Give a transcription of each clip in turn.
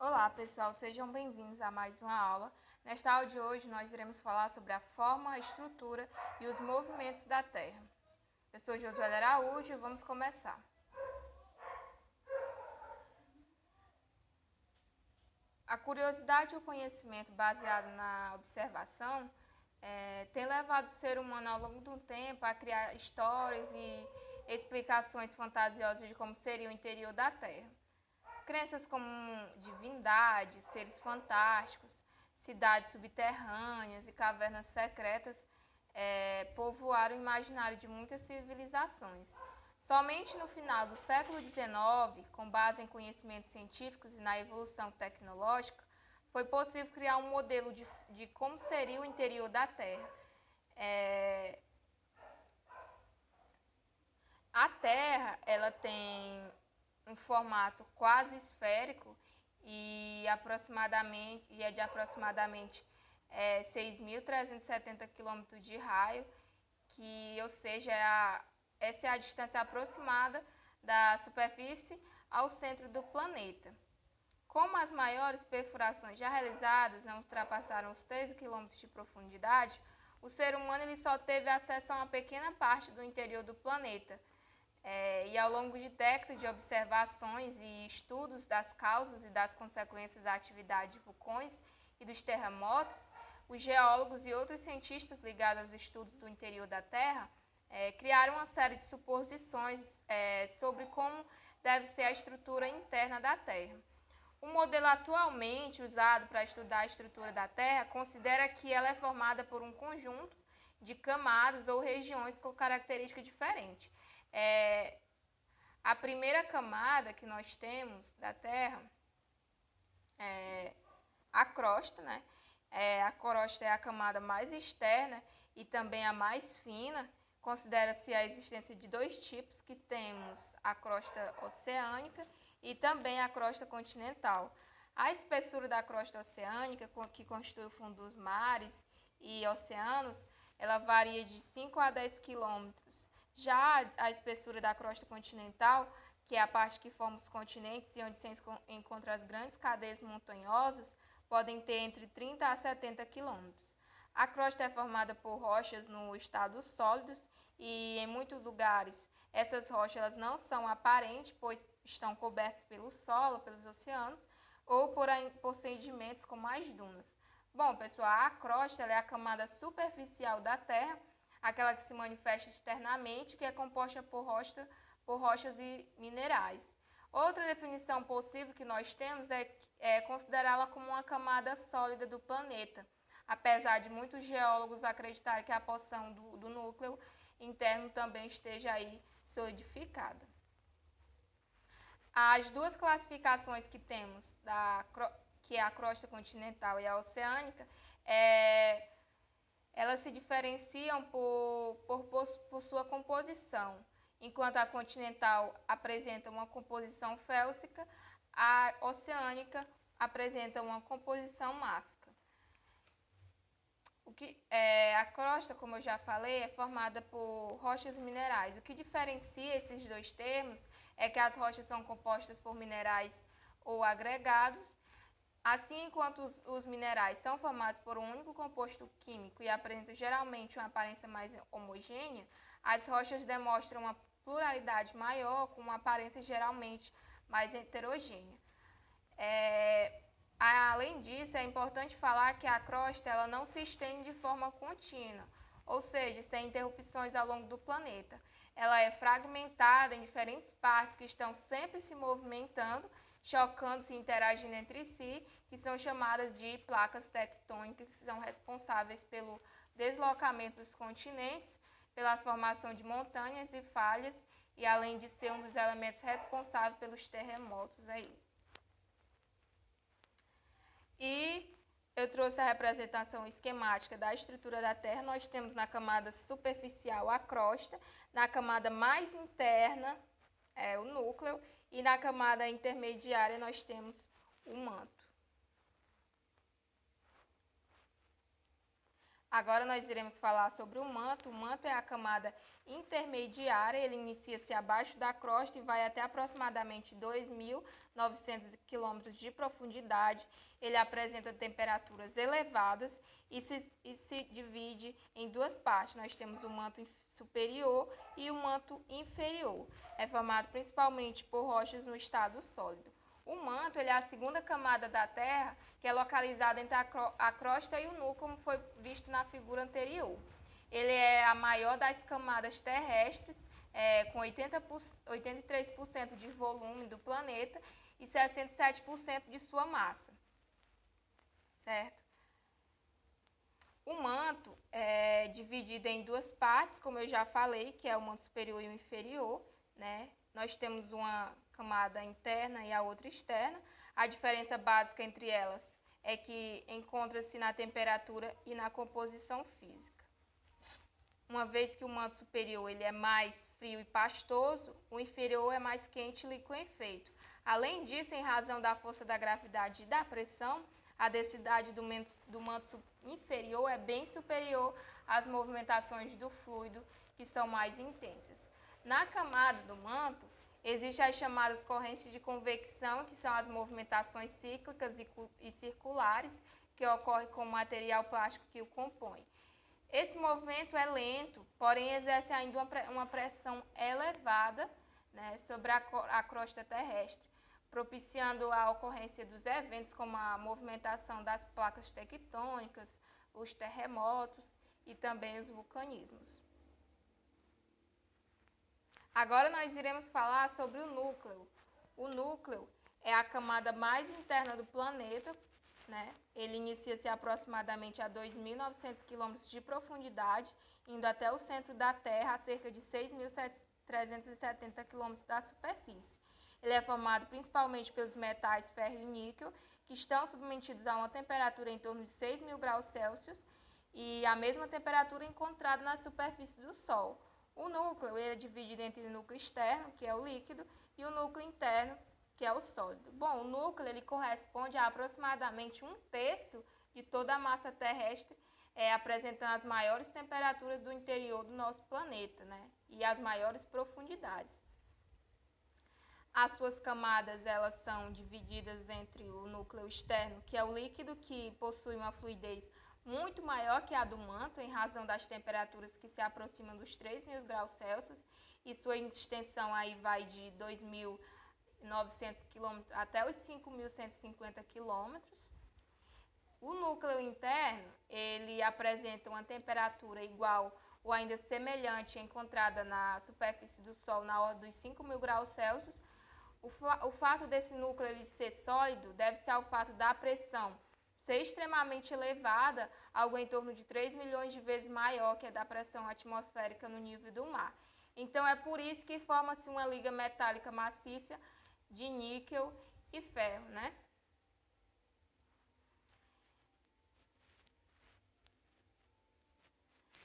Olá pessoal, sejam bem-vindos a mais uma aula. Nesta aula de hoje nós iremos falar sobre a forma, a estrutura e os movimentos da Terra. Eu sou Josué Araújo e vamos começar. A curiosidade e o conhecimento baseado na observação tem levado o ser humano ao longo do tempo a criar histórias e explicações fantasiosas de como seria o interior da Terra. Crenças como divindades, seres fantásticos, cidades subterrâneas e cavernas secretas povoaram o imaginário de muitas civilizações. Somente no final do século XIX, com base em conhecimentos científicos e na evolução tecnológica, foi possível criar um modelo de como seria o interior da Terra. A Terra ela tem um formato quase esférico e é de aproximadamente 6.370 quilômetros de raio, ou seja, essa é a distância aproximada da superfície ao centro do planeta. Como as maiores perfurações já realizadas não ultrapassaram os 13 quilômetros de profundidade, o ser humano ele só teve acesso a uma pequena parte do interior do planeta. E ao longo de décadas de observações e estudos das causas e das consequências da atividade de vulcões e dos terremotos, os geólogos e outros cientistas ligados aos estudos do interior da Terra criaram uma série de suposições sobre como deve ser a estrutura interna da Terra. O modelo atualmente usado para estudar a estrutura da Terra considera que ela é formada por um conjunto de camadas ou regiões com características diferentes. A primeira camada que nós temos da Terra é a crosta, né? A crosta é a camada mais externa e também a mais fina. Considera-se a existência de dois tipos, que temos a crosta oceânica e também a crosta continental. A espessura da crosta oceânica, que constitui o fundo dos mares e oceanos, ela varia de 5 a 10 quilômetros. Já a espessura da crosta continental, que é a parte que forma os continentes e onde se encontram as grandes cadeias montanhosas, podem ter entre 30 a 70 quilômetros. A crosta é formada por rochas no estado sólidos e em muitos lugares essas rochas elas não são aparentes, pois estão cobertas pelo solo, pelos oceanos, ou por sedimentos como as dunas. Bom, pessoal, a crosta é a camada superficial da Terra, aquela que se manifesta externamente, que é composta por rochas e minerais. Outra definição possível que nós temos é considerá-la como uma camada sólida do planeta, apesar de muitos geólogos acreditarem que a porção do núcleo interno também esteja aí solidificada. As duas classificações que temos, que é a crosta continental e a oceânica, elas se diferenciam por sua composição. Enquanto a continental apresenta uma composição félsica, a oceânica apresenta uma composição máfica. A crosta, como eu já falei, é formada por rochas e minerais. O que diferencia esses dois termos é que as rochas são compostas por minerais ou agregados. Assim, enquanto os minerais são formados por um único composto químico e apresentam geralmente uma aparência mais homogênea, as rochas demonstram uma pluralidade maior, com uma aparência geralmente mais heterogênea. Além disso, é importante falar que a crosta ela não se estende de forma contínua, ou seja, sem interrupções ao longo do planeta. Ela é fragmentada em diferentes partes que estão sempre se movimentando, chocando-se e interagindo entre si, que são chamadas de placas tectônicas, que são responsáveis pelo deslocamento dos continentes, pela formação de montanhas e falhas, e além de ser um dos elementos responsáveis pelos terremotos aí. E eu trouxe a representação esquemática da estrutura da Terra. Nós temos na camada superficial a crosta, na camada mais interna o núcleo e na camada intermediária nós temos o manto. Agora nós iremos falar sobre o manto. O manto é a camada intermediária, ele inicia-se abaixo da crosta e vai até aproximadamente 2.900 km de profundidade. Ele apresenta temperaturas elevadas e se divide em duas partes. Nós temos o manto superior e o manto inferior. É formado principalmente por rochas no estado sólido. O manto ele é a segunda camada da Terra, que é localizada entre a crosta e o núcleo, como foi visto na figura anterior. Ele é a maior das camadas terrestres, com 83% de volume do planeta e 67% de sua massa. Certo? O manto é dividido em duas partes, como eu já falei, que é o manto superior e o inferior, né? Nós temos uma camada interna e a outra externa. A diferença básica entre elas é que encontra-se na temperatura e na composição física. Uma vez que o manto superior ele é mais frio e pastoso, o inferior é mais quente e liquefeito. Além disso, em razão da força da gravidade e da pressão, a densidade do manto inferior é bem superior às movimentações do fluido, que são mais intensas. Na camada do manto, existem as chamadas correntes de convecção, que são as movimentações cíclicas e circulares que ocorrem com o material plástico que o compõe. Esse movimento é lento, porém exerce ainda uma pressão elevada, né, sobre a crosta terrestre, propiciando a ocorrência dos eventos como a movimentação das placas tectônicas, os terremotos e também os vulcanismos. Agora nós iremos falar sobre o núcleo. O núcleo é a camada mais interna do planeta, né? Ele inicia-se aproximadamente a 2.900 km de profundidade, indo até o centro da Terra, a cerca de 6.370 km da superfície. Ele é formado principalmente pelos metais ferro e níquel, que estão submetidos a uma temperatura em torno de 6.000 graus Celsius e a mesma temperatura encontrada na superfície do Sol. O núcleo ele é dividido entre o núcleo externo, que é o líquido, e o núcleo interno, que é o sólido. Bom, o núcleo ele corresponde a aproximadamente 1/3 de toda a massa terrestre, apresentando as maiores temperaturas do interior do nosso planeta, né? E as maiores profundidades. As suas camadas elas são divididas entre o núcleo externo, que é o líquido, que possui uma fluidez muito maior que a do manto, em razão das temperaturas que se aproximam dos 3.000 graus Celsius, e sua extensão aí vai de 2.900 km até os 5.150 km. O núcleo interno, ele apresenta uma temperatura igual ou ainda semelhante encontrada na superfície do Sol na ordem dos 5.000 graus Celsius. O fato desse núcleo ele ser sólido deve-se ao fato da pressão ser extremamente elevada, algo em torno de 3 milhões de vezes maior que a da pressão atmosférica no nível do mar. Então é por isso que forma-se uma liga metálica maciça de níquel e ferro, né?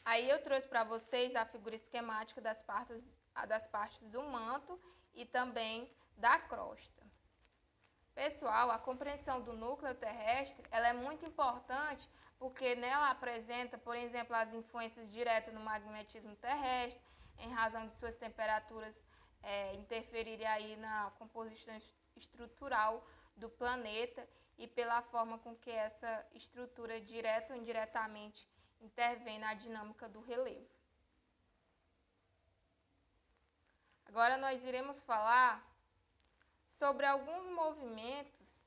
Aí eu trouxe para vocês a figura esquemática das partes do manto e também da crosta. Pessoal, a compreensão do núcleo terrestre ela é muito importante porque nela apresenta, por exemplo, as influências diretas no magnetismo terrestre, em razão de suas temperaturas interferirem aí na composição estrutural do planeta e pela forma com que essa estrutura, direta ou indiretamente, intervém na dinâmica do relevo. Agora nós iremos falar sobre alguns movimentos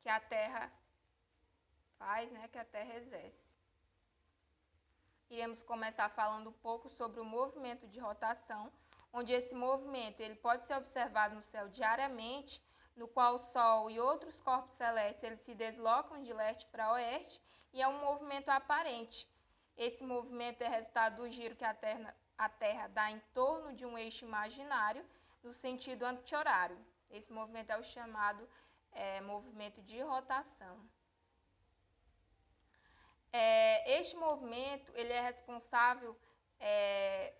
que a Terra faz, né, que a Terra exerce. Iremos começar falando um pouco sobre o movimento de rotação, onde esse movimento ele pode ser observado no céu diariamente, no qual o Sol e outros corpos celestes eles se deslocam de leste para oeste, e é um movimento aparente. Esse movimento é resultado do giro que a Terra dá em torno de um eixo imaginário, no sentido anti-horário. Esse movimento é o chamado movimento de rotação. Este movimento ele é responsável, é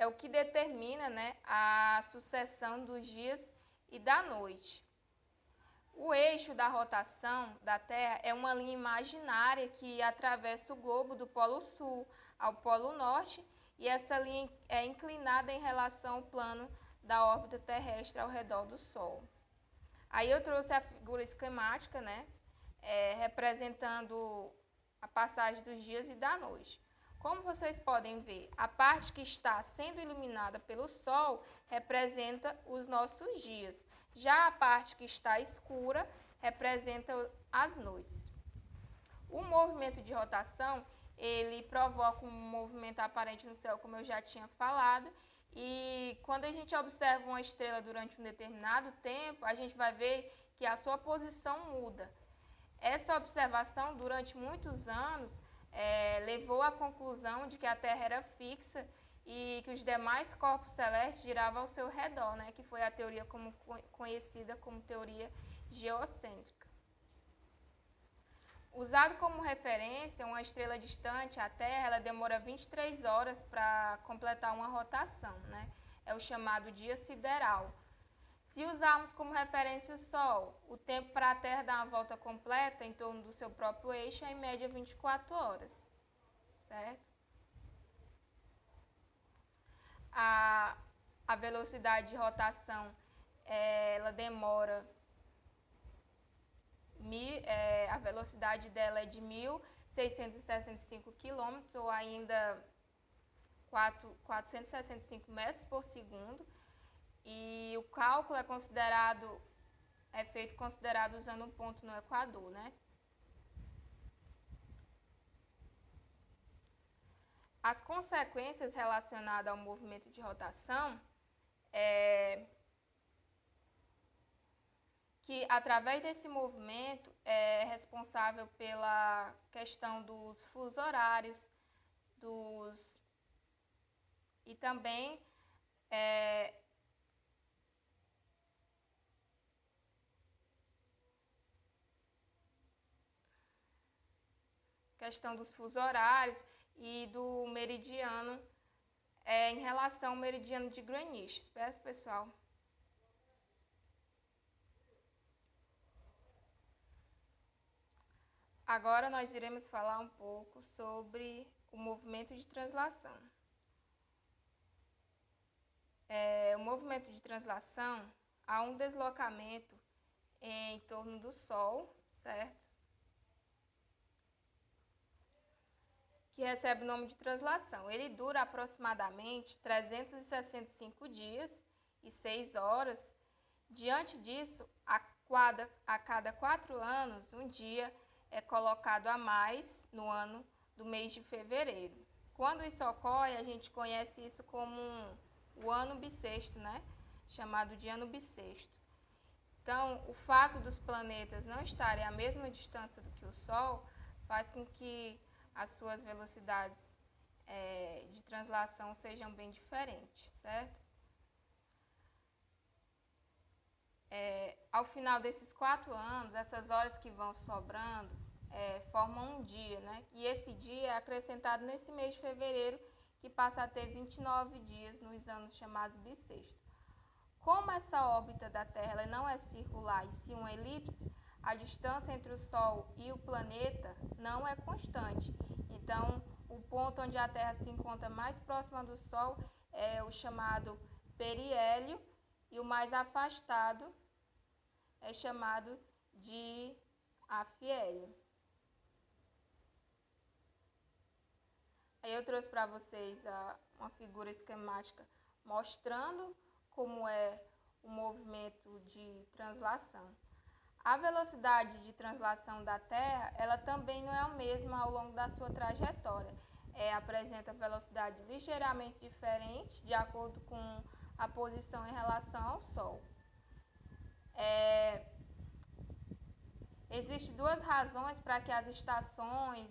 o que determina, né, a sucessão dos dias e da noite. O eixo da rotação da Terra é uma linha imaginária que atravessa o globo do Polo Sul ao Polo Norte, e essa linha é inclinada em relação ao plano da órbita terrestre ao redor do Sol. Aí eu trouxe a figura esquemática, né, representando a passagem dos dias e da noite. Como vocês podem ver, a parte que está sendo iluminada pelo Sol representa os nossos dias. Já a parte que está escura representa as noites. O movimento de rotação, ele provoca um movimento aparente no céu, como eu já tinha falado, e quando a gente observa uma estrela durante um determinado tempo, a gente vai ver que a sua posição muda. Essa observação, durante muitos anos, levou à conclusão de que a Terra era fixa e que os demais corpos celestes giravam ao seu redor, né, que foi a teoria conhecida como teoria geocêntrica. Usado como referência, uma estrela distante, a Terra, ela demora 23 horas para completar uma rotação, né? É o chamado dia sideral. Se usarmos como referência o Sol, o tempo para a Terra dar uma volta completa em torno do seu próprio eixo é em média 24 horas, certo? A velocidade de rotação, ela demora, a velocidade dela é de 1.665 km, ou ainda 465 metros por segundo, e o cálculo é feito considerado usando um ponto no Equador, né? As consequências relacionadas ao movimento de rotação que através desse movimento é responsável pela questão dos fusos horários, e também questão dos fusos horários e do meridiano em relação ao meridiano de Greenwich. Espera, pessoal. Agora nós iremos falar um pouco sobre o movimento de translação. O movimento de translação, há um deslocamento em torno do Sol, certo? Que recebe o nome de translação. Ele dura aproximadamente 365 dias e 6 horas. Diante disso, a cada 4 anos, um dia é colocado a mais no ano do mês de fevereiro. Quando isso ocorre, a gente conhece isso como o ano bissexto, né? Chamado de ano bissexto. Então, o fato dos planetas não estarem à mesma distância do que o Sol faz com que as suas velocidades de translação sejam bem diferentes, certo? Ao final desses 4 anos, essas horas que vão sobrando formam um dia, né? E esse dia é acrescentado nesse mês de fevereiro, que passa a ter 29 dias nos anos chamados bissextos. Como essa órbita da Terra ela não é circular e sim uma elipse, a distância entre o Sol e o planeta não é constante. Então, o ponto onde a Terra se encontra mais próxima do Sol é o chamado periélio, e o mais afastado é chamado de afiélio. Aí eu trouxe para vocês uma figura esquemática mostrando como é o movimento de translação. A velocidade de translação da Terra, ela também não é a mesma ao longo da sua trajetória. Apresenta velocidade ligeiramente diferente de acordo com a posição em relação ao Sol. Existem 2 razões para que as estações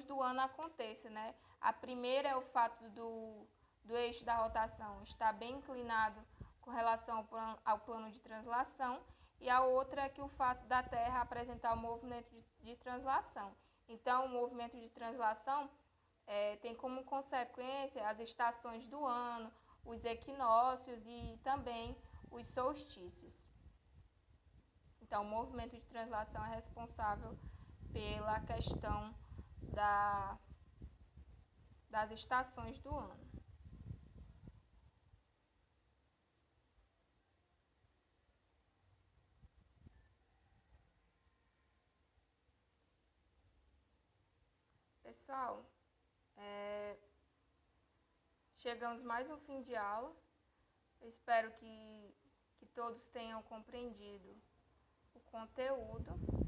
do ano aconteçam, né? A primeira é o fato do eixo da rotação estar bem inclinado com relação ao plano de translação, e a outra é que o fato da Terra apresentar o movimento de translação. Então, o movimento de translação tem como consequência as estações do ano, os equinócios e também os solstícios. Então, o movimento de translação é responsável pela questão das estações do ano. Pessoal, chegamos mais um fim de aula. Eu espero que todos tenham compreendido o conteúdo.